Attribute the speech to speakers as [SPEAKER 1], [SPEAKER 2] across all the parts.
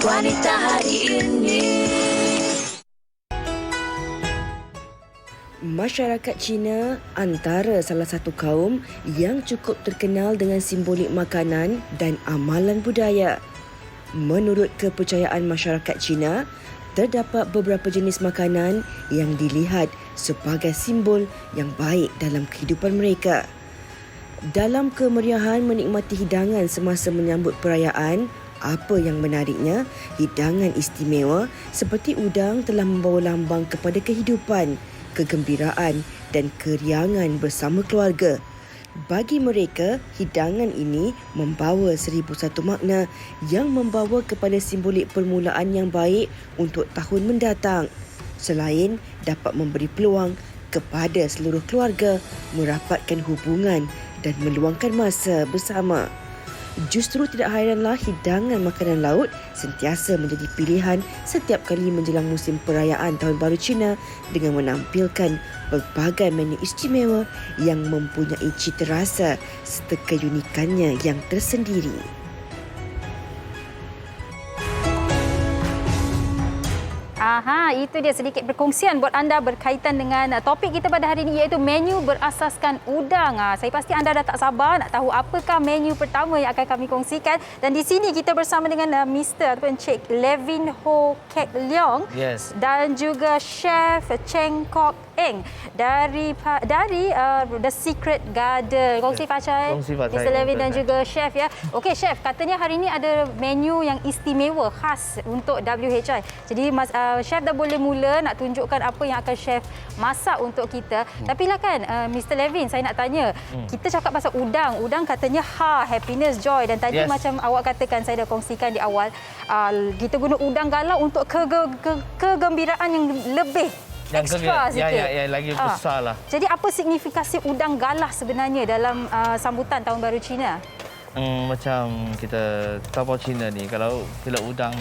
[SPEAKER 1] Wanita hari ini.
[SPEAKER 2] Masyarakat Cina antara salah satu kaum yang cukup terkenal dengan simbolik makanan dan amalan budaya. Menurut kepercayaan masyarakat Cina, terdapat beberapa jenis makanan yang dilihat sebagai simbol yang baik dalam kehidupan mereka. Dalam kemeriahan menikmati hidangan semasa menyambut perayaan, apa yang menariknya, hidangan istimewa seperti udang telah membawa lambang kepada kehidupan, kegembiraan dan keriangan bersama keluarga. Bagi mereka, hidangan ini membawa 1001 makna yang membawa kepada simbolik permulaan yang baik untuk tahun mendatang. Selain dapat memberi peluang kepada seluruh keluarga merapatkan hubungan dan meluangkan masa bersama. Justru tidak hairanlah hidangan makanan laut sentiasa menjadi pilihan setiap kali menjelang musim perayaan Tahun Baru Cina dengan menampilkan berbagai menu istimewa yang mempunyai cita rasa serta keunikannya yang tersendiri.
[SPEAKER 3] Itu dia sedikit perkongsian buat anda berkaitan dengan topik kita pada hari ini iaitu menu berasaskan udang. Saya pasti anda dah tak sabar nak tahu apakah menu pertama yang akan kami kongsikan. Dan di sini kita bersama dengan Mr. ataupun Encik Levin Ho Kek Leong.
[SPEAKER 4] Yes.
[SPEAKER 3] Dan juga Chef Cheng Kok Eng dari The Secret Garden. Kongsi Facai. Mr. Levin dan juga Chef ya. Okey Chef, katanya hari ini ada menu yang istimewa khas untuk WHI. Jadi Chef dah boleh mula nak tunjukkan apa yang akan Chef masak untuk kita. Tapi lah kan Mr. Levin, saya nak tanya. Kita cakap pasal udang. Udang katanya happiness, joy. Dan tadi macam awak katakan, saya dah kongsikan di awal, kita guna udang galah untuk kegembiraan yang lebih ekstra sikit.
[SPEAKER 4] Ya, lagi besar lah.
[SPEAKER 3] Jadi apa signifikasi udang galah sebenarnya dalam sambutan Tahun Baru Cina?
[SPEAKER 4] Macam kita tahu Cina ni, kalau udang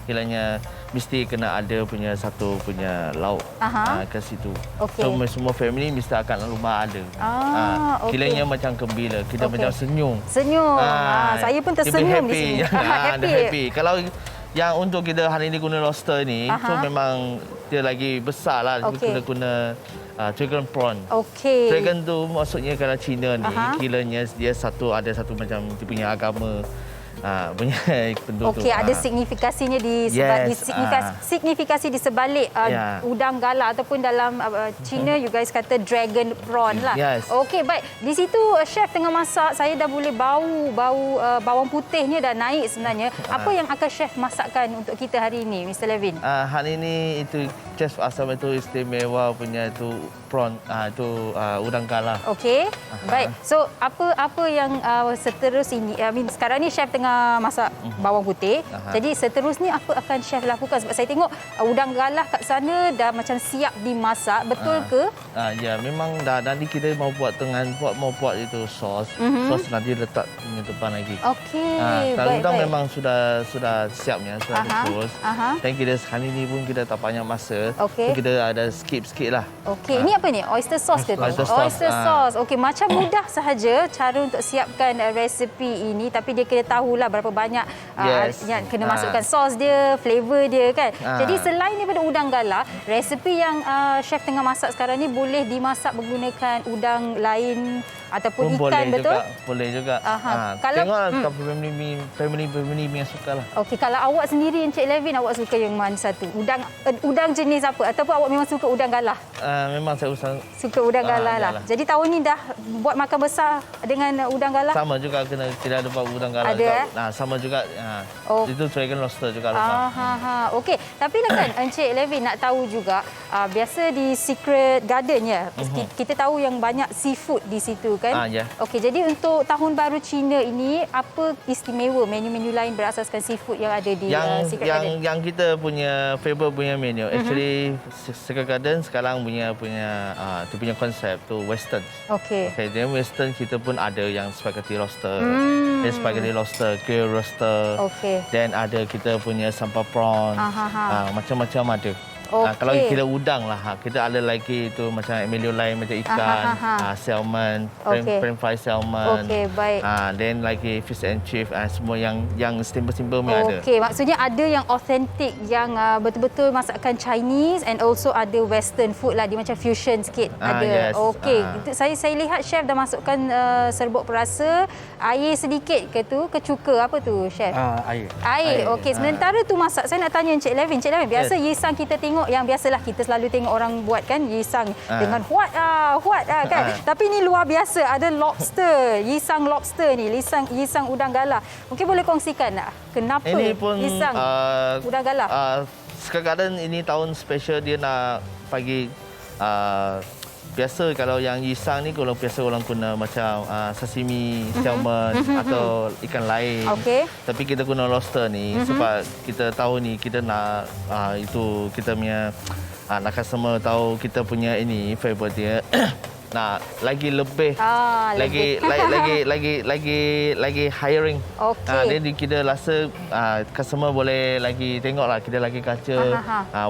[SPEAKER 4] kiranya mesti kena ada punya satu punya lauk ke situ.
[SPEAKER 3] Okay.
[SPEAKER 4] So semua family mesti akan rumah ada. Kiranya macam gembira, kita macam senyum.
[SPEAKER 3] Saya pun tersenyum di sini.
[SPEAKER 4] Happy. Kalau yang untuk kita hari ini guna lobster ni, so memang dia lagi besar lah. Kita guna dragon prawn. Dragon tu maksudnya kalau Cina ni, kiranya dia ada satu macam dia punya agama. Punya penduduk.
[SPEAKER 3] Ada signifikasinya signifikasi di sebalik udang galah ataupun dalam Cina you guys kata dragon prawn lah. Okey, baik. Di situ chef tengah masak, saya dah boleh bau bawang putihnya dah naik sebenarnya. Apa yang akan chef masakkan untuk kita hari ini, Mr. Levin?
[SPEAKER 4] Hari ini itu chef asam itu istimewa punya itu prawn, itu udang galah.
[SPEAKER 3] Okey. Baik. So apa yang seterusnya ini? Sekarang ni chef tengah masak bawang putih. Jadi seterusnya apa akan chef lakukan? Sebab saya tengok udang galah kat sana dah macam siap dimasak. Betul ke?
[SPEAKER 4] Ya, memang dah nanti kita mau buat itu sos. Sos nanti letak di depan lagi.
[SPEAKER 3] Okey.
[SPEAKER 4] Kalau udang memang sudah siapnya, sudah terus. Dan kita hari ini pun kita tak banyak masa. So kita ada skip lah.
[SPEAKER 3] Okey, ini apa ni? Oyster sauce ke tu? Oyster sauce. Okey, macam mudah sahaja cara untuk siapkan resepi ini, tapi dia kena tahulah berapa banyak yang kena masukkan sos dia, flavor dia kan. Jadi selain daripada udang galah, resepi yang chef tengah masak sekarang ni boleh dimasak menggunakan udang lain ataupun ikan, betul?
[SPEAKER 4] Boleh juga.
[SPEAKER 3] Kalau
[SPEAKER 4] family yang suka lah.
[SPEAKER 3] Okey, kalau awak sendiri Encik Levin, awak suka yang mana satu? Udang jenis apa? Ataupun awak memang suka udang galah?
[SPEAKER 4] Memang saya
[SPEAKER 3] suka udang galah lah. Jadi tahun ni dah buat makan besar dengan udang galah?
[SPEAKER 4] Sama juga, kita ada buat udang galah.
[SPEAKER 3] Ada
[SPEAKER 4] sama juga. Itu dragon lobster juga.
[SPEAKER 3] Okey, tapi kan Encik Levin nak tahu juga, biasa di Secret Garden ya, kita tahu yang banyak seafood di situ kan? Okey, jadi untuk Tahun Baru Cina ini, apa istimewa menu-menu lain berasaskan seafood yang ada di Secret Garden?
[SPEAKER 4] Yang kita punya favorite punya menu, actually Secret Garden sekarang punya tu punya konsep tu western.
[SPEAKER 3] Okey.
[SPEAKER 4] Dan western kita pun ada yang spaghetti lobster, spaghetti lobster, grill lobster. Dan ada kita punya sambal prawn. Macam-macam ada. Kalau kita udang lah, kita ada lagi itu macam Emilio lain macam ikan, salmon, french fry salmon.
[SPEAKER 3] Okey, baik.
[SPEAKER 4] Then lagi fish and chips, semua yang simple-simple ada.
[SPEAKER 3] Okey, maksudnya ada yang authentic, yang betul-betul masakan Chinese and also ada western food lah, dia macam fusion sikit ada.
[SPEAKER 4] Yes.
[SPEAKER 3] Okey, saya lihat chef dah masukkan serbuk perasa, air sedikit ke tu, ke cuka apa tu chef? Air. Okey, sementara tu masak, saya nak tanya Encik Levin. Encik Levin, biasa yisang kita tengok yang biasalah kita selalu tengok orang buat kan, yisang dengan huat kan. Tapi ni luar biasa, ada lobster, yisang lobster ni, yisang udang galah. Mungkin boleh kongsikan tak? Kenapa
[SPEAKER 4] ini pun
[SPEAKER 3] yisang udang galah?
[SPEAKER 4] Kadang-kadang ini tahun special dia nak bagi biasa kalau yang yisang ni kalau biasa orang guna macam sashimi, salmon atau ikan lain.
[SPEAKER 3] Okey.
[SPEAKER 4] Tapi kita guna lobster ni sebab kita tahu ni kita nak itu kita punya nak customer tahu kita punya ini favorite dia. Nah, lagi lebih lagi hiring.
[SPEAKER 3] Okey.
[SPEAKER 4] Jadi kita rasa customer boleh lagi tengoklah kita lagi kaca.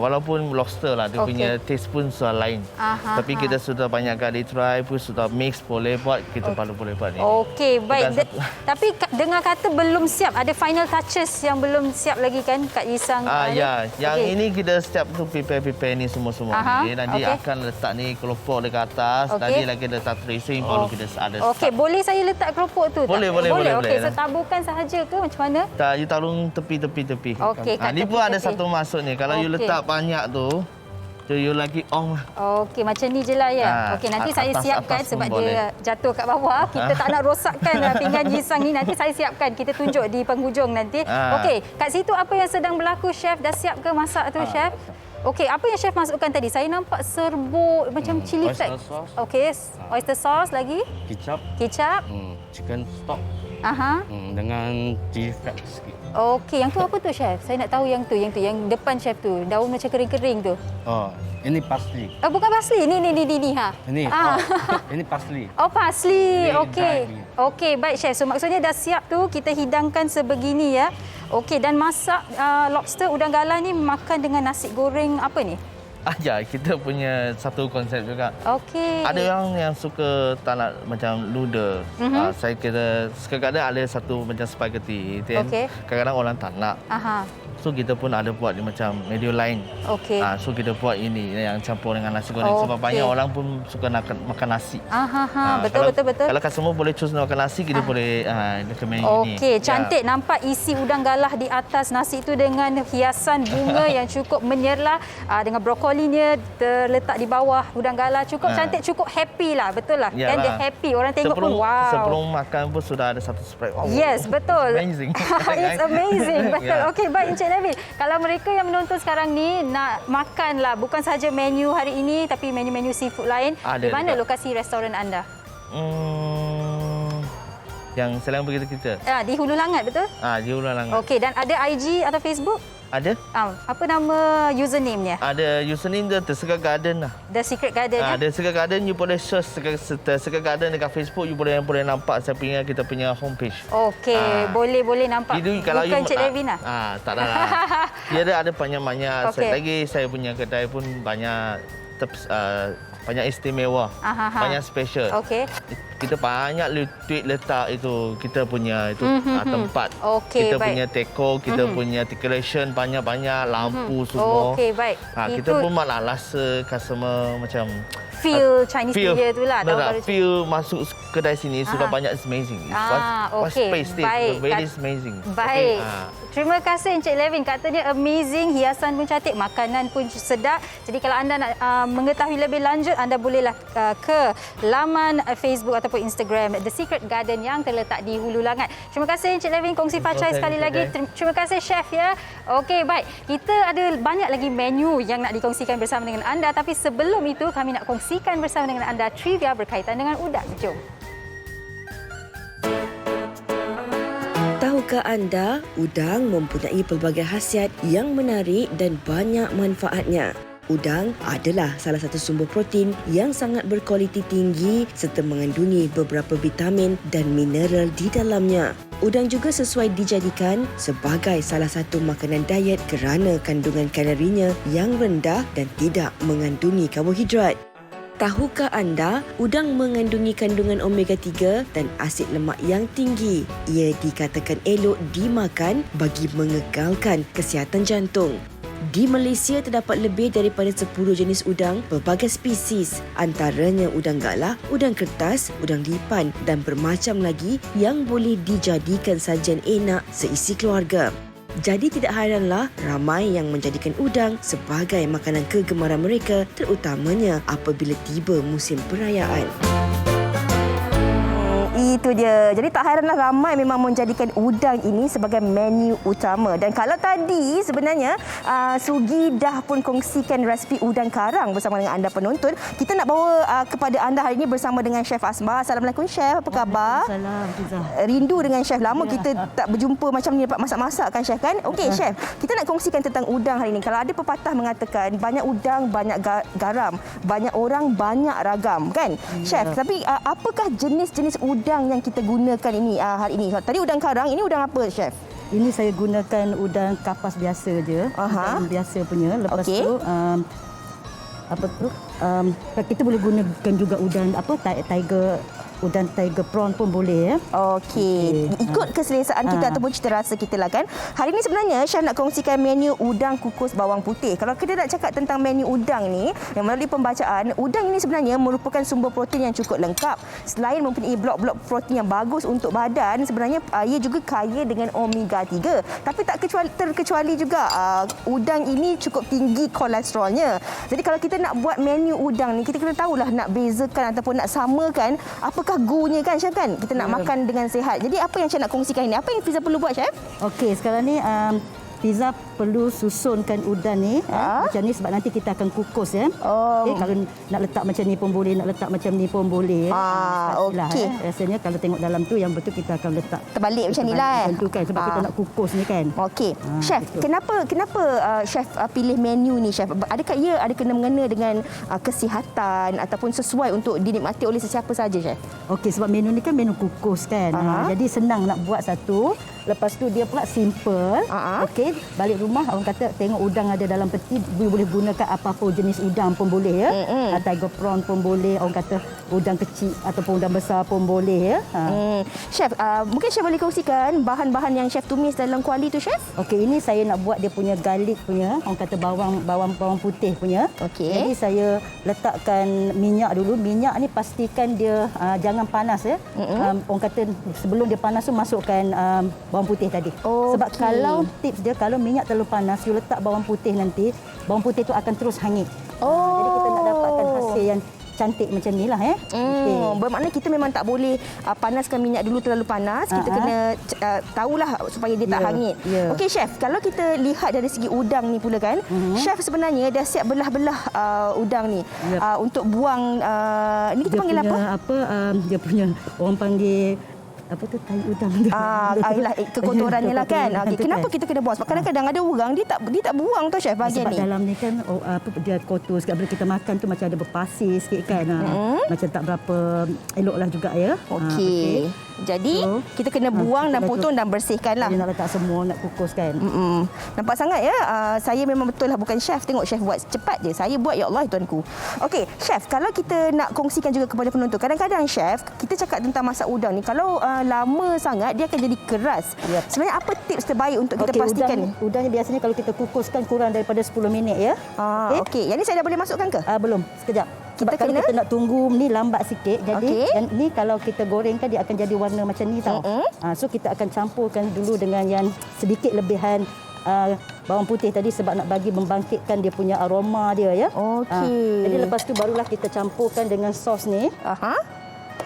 [SPEAKER 4] Walaupun lobster lah dia punya taste pun soal lain. Tapi kita sudah banyak kali try pun sudah mix boleh buat kita perlu boleh buat ni.
[SPEAKER 3] Okey, baik. Tapi dengar kata belum siap, ada final touches yang belum siap lagi kan kat yisang.
[SPEAKER 4] Ya, yang ini kita setiap tu prepare ni semua-semua ni. Nanti akan letak ni keropok dekat atas. Nanti lagi letak tracing baru kita ada.
[SPEAKER 3] Okey, boleh saya letak keropok tu?
[SPEAKER 4] Boleh.
[SPEAKER 3] Okey, saya taburkan sahaja ke macam mana?
[SPEAKER 4] Tak, you taruh tepi.
[SPEAKER 3] Okey,
[SPEAKER 4] ni pun ada satu masuk ni. Kalau you letak banyak tu, you lagi on lah.
[SPEAKER 3] Okey, macam ni je lah ya. Okey, nanti saya siapkan sebab dia jatuh kat bawah. Kita tak nak rosakkan pinggan yisang ni. Nanti saya siapkan. Kita tunjuk di penghujung nanti. Okey, kat situ apa yang sedang berlaku chef? Dah siap ke masak tu chef? Okey, apa yang chef masukkan tadi? Saya nampak serbuk macam chili flake. Okey, oyster sauce lagi? Kicap.
[SPEAKER 5] Chicken stock. Dengan chili flake sikit.
[SPEAKER 3] Okey, yang tu apa tu chef? Saya nak tahu yang tu, yang depan chef tu. Daun macam kering-kering tu.
[SPEAKER 5] Ini parsley.
[SPEAKER 3] Bukan parsley. Ni ha.
[SPEAKER 5] Ini ini parsley.
[SPEAKER 3] Oh, parsley. Okey.
[SPEAKER 5] Dry.
[SPEAKER 3] Okey, baik chef. So maksudnya dah siap tu, kita hidangkan sebegini ya. Okey, dan masak lobster udang galah ni makan dengan nasi goreng apa ni?
[SPEAKER 4] Ya, kita punya satu konsep juga.
[SPEAKER 3] Okey.
[SPEAKER 4] Ada orang yang suka tak nak macam noodle. Saya kira kadang-kadang ada satu macam spaghetti. Kadang-kadang orang tak nak. So kita pun ada buat dia macam medio lain.
[SPEAKER 3] Okey.
[SPEAKER 4] So kita buat ini yang campur dengan nasi goreng sebab banyak orang pun suka nak makan nasi.
[SPEAKER 3] Betul.
[SPEAKER 4] Kalau customer boleh choose nak makan nasi, kita boleh recommend ini.
[SPEAKER 3] Okey, cantik. Nampak isi udang galah di atas nasi itu dengan hiasan bunga yang cukup menyerlah dengan brokolinya terletak di bawah udang galah. Cukup cantik, cukup happy lah. Betul lah.
[SPEAKER 4] Yalah.
[SPEAKER 3] Kan dia happy. Orang tengok pun wow.
[SPEAKER 4] Sebelum makan pun sudah ada satu spread.
[SPEAKER 3] Yes, betul.
[SPEAKER 4] Amazing.
[SPEAKER 3] It's amazing. Betul. Okey, baik Encik Levin. Kalau mereka yang menonton sekarang ni nak makan lah, bukan sahaja menu hari ini tapi menu-menu seafood lain, di mana lokasi restoran anda?
[SPEAKER 4] Yang Selang Bukit kita.
[SPEAKER 3] Di Hulu Langat, betul?
[SPEAKER 4] Di Hulu Langat.
[SPEAKER 3] Okey, dan ada IG atau Facebook?
[SPEAKER 4] Ada.
[SPEAKER 3] Apa nama username-nya?
[SPEAKER 4] Ada username dia The Secret Garden lah.
[SPEAKER 3] The Secret Garden.
[SPEAKER 4] The Secret Garden, you boleh search The Secret Garden dekat Facebook, you boleh nampak kita punya homepage.
[SPEAKER 3] Okey, boleh nampak.
[SPEAKER 4] Kalau
[SPEAKER 3] bukan Encik Levin lah.
[SPEAKER 4] Tak ada lah. Dia ada banyak-banyak. Lagi saya punya kedai pun banyak banyak istimewa, banyak special.
[SPEAKER 3] Okey.
[SPEAKER 4] Kita banyak duit letak itu kita punya itu tempat. Kita punya decor, kita punya decoration banyak-banyak, lampu semua.
[SPEAKER 3] Okey, baik.
[SPEAKER 4] Kita pun malah rasa customer macam
[SPEAKER 3] feel Chinese New Year tu lah.
[SPEAKER 4] Feel masuk kedai sini sudah banyak amazing. Space very amazing.
[SPEAKER 3] Baik. Terima kasih Encik Levin. Katanya amazing, hiasan pun cantik, makanan pun sedap. Jadi kalau anda nak mengetahui lebih lanjut, anda bolehlah ke laman Facebook ataupun Instagram The Secret Garden yang terletak di Hulu Langat. Terima kasih Encik Levin kongsi facai sekali lagi. Terima kasih chef ya. Okey, baik. Kita ada banyak lagi menu yang nak dikongsikan bersama dengan anda, tapi sebelum itu kami nak kongsikan bersama dengan anda trivia berkaitan dengan udang. Jom.
[SPEAKER 2] Tahukah anda, udang mempunyai pelbagai khasiat yang menarik dan banyak manfaatnya. Udang adalah salah satu sumber protein yang sangat berkualiti tinggi serta mengandungi beberapa vitamin dan mineral di dalamnya. Udang juga sesuai dijadikan sebagai salah satu makanan diet kerana kandungan kalorinya yang rendah dan tidak mengandungi karbohidrat. Tahukah anda, udang mengandungi kandungan omega-3 dan asid lemak yang tinggi. Ia dikatakan elok dimakan bagi mengekalkan kesihatan jantung. Di Malaysia terdapat lebih daripada 10 jenis udang berbagai spesies, antaranya udang galah, udang kertas, udang lipan dan bermacam lagi yang boleh dijadikan sajian enak seisi keluarga. Jadi tidak hairanlah ramai yang menjadikan udang sebagai makanan kegemaran mereka, terutamanya apabila tiba musim perayaan.
[SPEAKER 6] Itu dia. Jadi tak hairanlah ramai memang menjadikan udang ini sebagai menu utama. Dan kalau tadi sebenarnya Sugi dah pun kongsikan resipi udang karang bersama dengan anda penonton. Kita nak bawa kepada anda hari ini bersama dengan Chef Asma. Assalamualaikum Chef, apa khabar?
[SPEAKER 7] Waalaikumsalam.
[SPEAKER 6] Rindu dengan Chef, lama kita tak berjumpa macam ni dapat masak-masak kan Chef kan? Okey Chef, kita nak kongsikan tentang udang hari ini. Kalau ada pepatah mengatakan banyak udang banyak garam, banyak orang banyak ragam kan? Chef, tapi apakah jenis-jenis udang yang kita gunakan ini hari ini? Tadi udang karang, ini udang apa Chef?
[SPEAKER 7] Ini saya gunakan udang kapas biasa je. Udang biasa punya. Lepas tu kita boleh gunakan juga udang udang tiger prawn pun boleh ya.
[SPEAKER 6] Okey. Ikut keselesaan kita ataupun cita rasa kita lah kan. Hari ini sebenarnya Chef nak kongsikan menu udang kukus bawang putih. Kalau kita nak cakap tentang menu udang ni, yang melalui pembacaan, udang ini sebenarnya merupakan sumber protein yang cukup lengkap. Selain mempunyai blok-blok protein yang bagus untuk badan, sebenarnya ia juga kaya dengan omega 3. Tapi tak terkecuali juga udang ini cukup tinggi kolesterolnya. Jadi kalau kita nak buat menu udang ni, kita kena tahulah nak bezakan ataupun nak samakan apakah gunya kan Chef kan? Kita nak makan dengan sihat. Jadi apa yang Chef nak kongsikan ini? Apa yang Fiza perlu buat Chef?
[SPEAKER 7] Okey, sekarang ni Fiza perlu susunkan udang ni macam ni sebab nanti kita akan kukus ya. Okay, kalau nak letak macam ni pun boleh, nak letak macam ni pun boleh.
[SPEAKER 6] Okey.
[SPEAKER 7] Rasanya kalau tengok dalam tu yang betul kita akan letak
[SPEAKER 6] terbalik macam ni lah.
[SPEAKER 7] Macam tu kan sebab kita nak kukus ni kan.
[SPEAKER 6] Okey. Chef, kenapa Chef pilih menu ni Chef? Adakah ia ada kena-mengena dengan kesihatan ataupun sesuai untuk dinikmati oleh sesiapa saja Chef?
[SPEAKER 7] Okey, sebab menu ni kan menu kukus kan. Jadi senang nak buat satu. Lepas tu dia pula simple. Okey, balik rumah orang kata tengok udang ada dalam peti, boleh gunakan apa-apa jenis udang pun boleh ya. Tiger prawn pun boleh, orang kata udang kecil ataupun udang besar pun boleh ya.
[SPEAKER 6] Chef, mungkin Chef boleh kongsikan bahan-bahan yang Chef tumis dalam kuali tu Chef?
[SPEAKER 7] Okey, ini saya nak buat dia punya garlic punya, orang kata bawang putih punya.
[SPEAKER 6] Okey.
[SPEAKER 7] Jadi saya letakkan minyak dulu. Minyak ni pastikan dia jangan panas ya. Orang kata sebelum dia panas tu masukkan bawang putih tadi. Sebab kalau tips dia, kalau minyak terlalu panas, you letak bawang putih nanti, bawang putih tu akan terus hangit. Jadi kita nak dapatkan hasil yang cantik macam ni lah ya.
[SPEAKER 6] Bermakna kita memang tak boleh panaskan minyak dulu terlalu panas. Kita kena tahulah supaya dia tak hangit. Okey Chef, kalau kita lihat dari segi udang ni pula kan, Chef sebenarnya dah siap belah-belah udang ni untuk buang ni kita panggil apa?
[SPEAKER 7] Dia punya orang panggil apa tu, tai udang tu.
[SPEAKER 6] Ialah kekotorannya lah kan. Kenapa kita kena buang? Sebab kadang-kadang ada orang dia tak buang tu Chef bahagian ni.
[SPEAKER 7] Sebab dalam ni kan dia kotor sikit. Bila kita makan tu macam ada berpasir sikit kan. Macam tak berapa eloklah juga ya.
[SPEAKER 6] Okey. Jadi kita kena buang dan potong dan bersihkan lah.
[SPEAKER 7] Dia nak letak semua, nak kukus kan.
[SPEAKER 6] Nampak sangat ya. Saya memang betul lah bukan chef. Tengok chef buat cepat je. Saya buat ya Allah tuanku. Okey, chef, kalau kita nak kongsikan juga kepada penonton. Kadang-kadang chef, kita cakap tentang masak udang ni. Kalau lama sangat dia akan jadi keras. Sebenarnya apa tips terbaik untuk kita pastikan ni?
[SPEAKER 7] Udangnya biasanya kalau kita kukuskan kurang daripada 10 minit ya.
[SPEAKER 6] Okey. Yang ni saya dah boleh masukkan ke?
[SPEAKER 7] Belum. Sekejap. Sebab kalau kita nak tunggu ni lambat sikit. Jadi yang ni kalau kita gorengkan dia akan jadi warna macam ni tau. So kita akan campurkan dulu dengan yang sedikit lebihan bawang putih tadi sebab nak bagi membangkitkan dia punya aroma dia ya.
[SPEAKER 6] Okey.
[SPEAKER 7] Jadi lepas tu barulah kita campurkan dengan sos ni.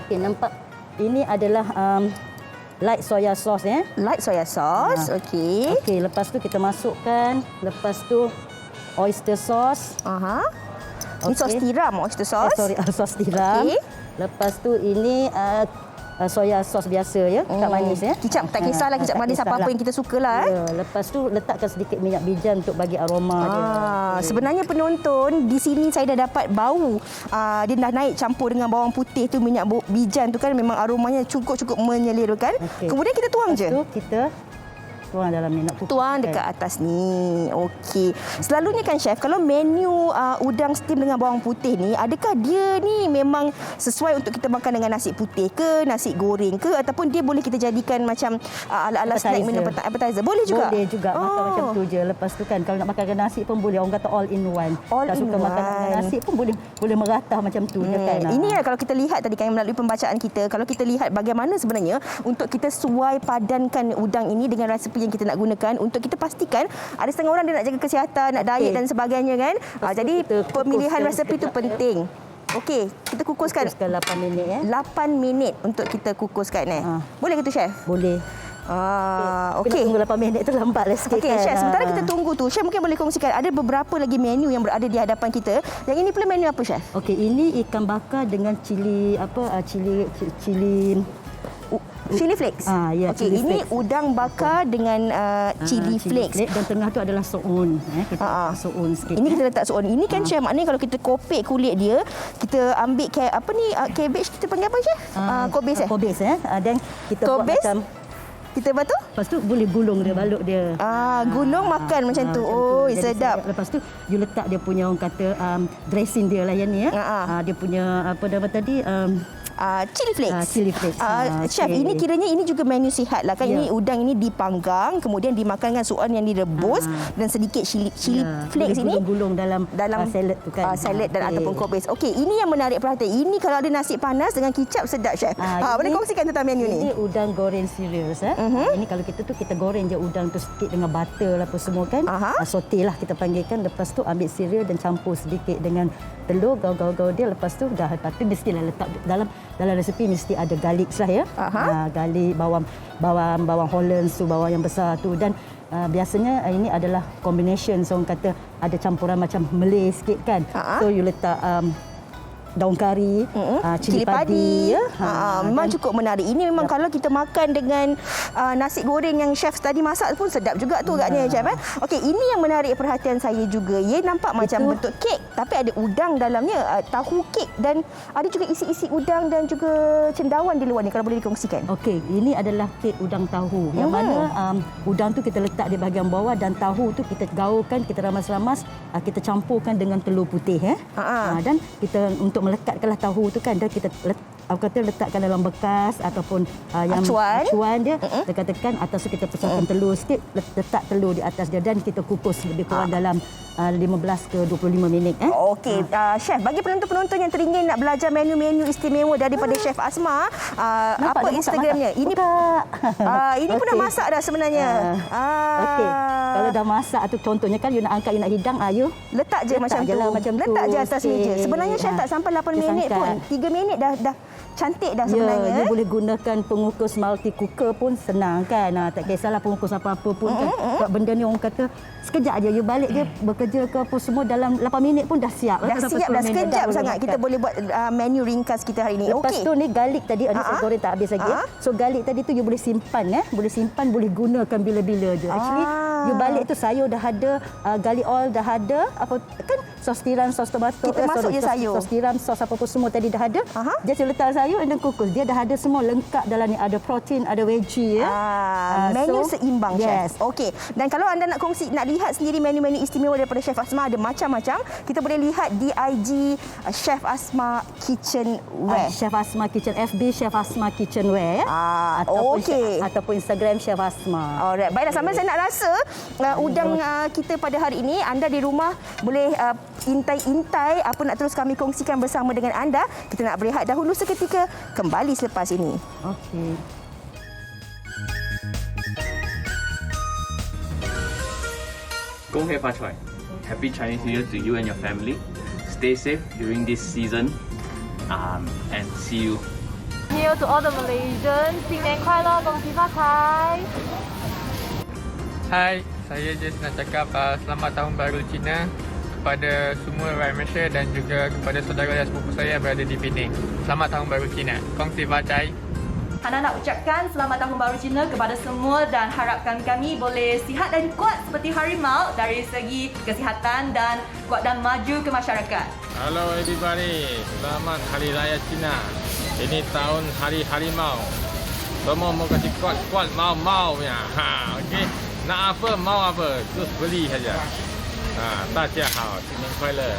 [SPEAKER 7] Okey, nampak ini adalah light soya sauce ya.
[SPEAKER 6] Light soya sauce. Okey.
[SPEAKER 7] Okey, lepas tu kita masukkan, lepas tu oyster sauce.
[SPEAKER 6] Ini sos tiram, oyster sauce.
[SPEAKER 7] Sos tiram. Lepas tu ini soya sauce biasa ya, tak manis ya.
[SPEAKER 6] Kicap tak kisahlah, kicap manis apa-apa yang kita sukalah.
[SPEAKER 7] Ya, lepas tu letakkan sedikit minyak bijan untuk bagi aroma dia.
[SPEAKER 6] Sebenarnya penonton di sini saya dah dapat bau. Dia dah naik campur dengan bawang putih tu, minyak bijan tu kan, memang aromanya cukup menyelirukan. Kemudian kita tuang je.
[SPEAKER 7] Tu kita tuang dalam ni, nak
[SPEAKER 6] tuang dekat atas ni. Okey. Selalunya kan chef, kalau menu udang steam dengan bawang putih ni, adakah dia ni memang sesuai untuk kita makan dengan nasi putih ke, nasi goreng ke, ataupun dia boleh kita jadikan macam ala-ala snack menu petang, appetizer? Boleh juga?
[SPEAKER 7] Boleh juga makan macam tu je. Lepas tu kan kalau nak makan dengan nasi pun boleh. Orang kata all in one. Tak suka makan dengan nasi pun boleh meratah macam tu je kan.
[SPEAKER 6] Ini kalau kita lihat tadi kan melalui pembacaan kita, kalau kita lihat bagaimana sebenarnya untuk kita suai padankan udang ini dengan resipi yang kita nak gunakan, untuk kita pastikan ada setengah orang dia nak jaga kesihatan, nak diet dan sebagainya kan. Jadi pemilihan resipi itu penting. Okey, kita kukuskan
[SPEAKER 7] 8 minit ya.
[SPEAKER 6] 8 minit untuk kita kukuskan Boleh ke tu chef?
[SPEAKER 7] Boleh.
[SPEAKER 6] Okey.
[SPEAKER 7] Tunggu 8 minit tu lambatlah sikit.
[SPEAKER 6] Okey, chef, sementara kita tunggu tu, chef mungkin boleh kongsikan ada beberapa lagi menu yang berada di hadapan kita. Yang ini pula menu apa chef?
[SPEAKER 7] Okey, ini ikan bakar dengan cili
[SPEAKER 6] Chili flakes.
[SPEAKER 7] Ya,
[SPEAKER 6] okey, ini udang bakar dengan chili flakes.
[SPEAKER 7] Dan tengah tu adalah soun. Kita soun sikit.
[SPEAKER 6] Ini kita letak soun. Ini kan chef, maknanya kalau kita kopek kulit dia, kita ambil cabbage, kita panggil apa chef? Kobis
[SPEAKER 7] Kobis dan kita buat macam
[SPEAKER 6] kita buat tu?
[SPEAKER 7] Lepas tu boleh gulung dia, baluk dia.
[SPEAKER 6] Gulung makan macam tu. Oh, sedap.
[SPEAKER 7] Lepas tu you letak dia punya, orang kata dressing dia lah yang ni ya. Dia punya apa nama tadi?
[SPEAKER 6] Chili flakes.
[SPEAKER 7] Chili flakes.
[SPEAKER 6] Chef, ini kiranya ini juga menu sihat lah kan. Ini udang ini dipanggang, kemudian dimakan dengan suan yang direbus dan sedikit chili flakes ini
[SPEAKER 7] gulung dalam salad tu kan.
[SPEAKER 6] Salad dan ataupun kobis. Okey, ini yang menarik perhatian. Ini kalau ada nasi panas dengan kicap sedap chef. Boleh kongsikan tentang menu ni?
[SPEAKER 7] Ini udang goreng cereals Ini kalau kita goreng je udang tu sikit dengan butter lah apa semua kan. Saute lah kita panggilkan. Lepas tu ambil cereal dan campur sedikit dengan telur, gaul-gaul dia. Lepas tu dah, lepas tu mestilah letak dalam resepi mesti ada garlic lah ya. Garlic, bawang Hollands tu, bawang yang besar tu, dan biasanya ini adalah combination, so orang kata ada campuran macam Malay sikit kan. So you letak daun kari, cili padi ya.
[SPEAKER 6] Memang cukup menarik. Ini memang kalau kita makan dengan nasi goreng yang chef tadi masak pun sedap juga tu agaknya chef. Okey, ini yang menarik perhatian saya juga. Ia nampak macam bentuk kek tapi ada udang dalamnya, tahu kek, dan ada juga isi-isi udang dan juga cendawan di luar ni, kalau boleh dikongsikan.
[SPEAKER 7] Okey, ini adalah kek udang tahu. Yang mana udang tu kita letak di bahagian bawah dan tahu tu kita gaulkan, kita ramas-ramas, kita campurkan dengan telur putih dan kita untuk melekatkanlah tahu tu kan, dan kita letakkan dalam bekas ataupun yang acuan dia, tekan-tekan atas tu, kita pecahkan telur sikit, letak telur di atas dia dan kita kukus lebih kurang dalam 15 ke 25 minit.
[SPEAKER 6] Okey, chef, bagi penonton-penonton yang teringin nak belajar menu-menu istimewa daripada Chef Asma, apa Instagramnya? Ini ini pun dah masak dah sebenarnya.
[SPEAKER 7] Okey, kalau dah masak tu contohnya kan you nak angkat, you nak hidang, you
[SPEAKER 6] letak je macam tu. Letak je atas meja. Sebenarnya chef tak sampai 8 minit pun. 3 minit dah cantik dah sebenarnya.
[SPEAKER 7] You boleh gunakan pengukus multi cooker pun senang kan. Tak kisahlah pengukus apa-apa pun kan. Sebab benda ni orang kata sekejap aja you balik dia bekerja ke apa semua, dalam 8 minit pun dah siap.
[SPEAKER 6] Dah siap, dah sekejap sangat kita boleh buat menu ringkas kita hari ni.
[SPEAKER 7] Lepas tu ni garlic tadi, saya goreng tak habis lagi. So garlic tadi tu you boleh simpan boleh simpan, boleh gunakan bila-bila je. Actually you balik tu sayur dah ada, garlic oil dah ada, apa kan, sos tiram, sos tomato,
[SPEAKER 6] kita masuk je sayur.
[SPEAKER 7] Sos tiram, sos apa-apa semua tadi dah ada. Just letak sayur dan kukus. Dia dah ada semua lengkap dalam ni, ada protein, ada veggie ya.
[SPEAKER 6] Menu seimbang chef. Okey. Dan kalau anda nak kongsi, nak lihat sendiri menu-menu istimewa daripada Chef Asma, ada macam-macam. Kita boleh lihat di IG Chef Asma Kitchenware.
[SPEAKER 7] Chef Asma Kitchen, FB Chef Asma Kitchenware ya. Ataupun Instagram Chef Asma.
[SPEAKER 6] Alright. Baiklah, sambil saya nak rasa udang kita pada hari ini, anda di rumah boleh intai-intai apa nak terus kami kongsikan bersama dengan anda. Kita nak berehat dahulu seketika, kembali selepas ini.
[SPEAKER 7] Okey.
[SPEAKER 5] Gong Hei Fa Choi. Happy Chinese New Year to you and your family. Stay safe during this season. And see you.
[SPEAKER 1] Here to all the Malaysians, 新年快乐，恭喜发财。
[SPEAKER 8] Hai, saya just nak cakap selamat tahun baru Cina kepada semua rakyat Malaysia dan juga kepada saudara dan sepupu saya yang berada di Penang. Selamat tahun baru Cina. Kongsi Fa Chai.
[SPEAKER 9] Hana nak ucapkan Selamat Tahun Baru Cina kepada semua dan harapkan kami boleh sihat dan kuat seperti harimau dari segi kesihatan dan kuat dan maju ke masyarakat.
[SPEAKER 10] Hello everybody, selamat Hari Raya Cina. Ini tahun Hari Harimau. Semua mau kasih kuat-kuat mau ya. Okey. Nak apa mau apa, terus beli saja. 大家好，新年快乐。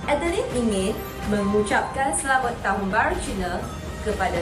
[SPEAKER 11] Adeline ingin mengucapkan Selamat Tahun Baru Cina kepada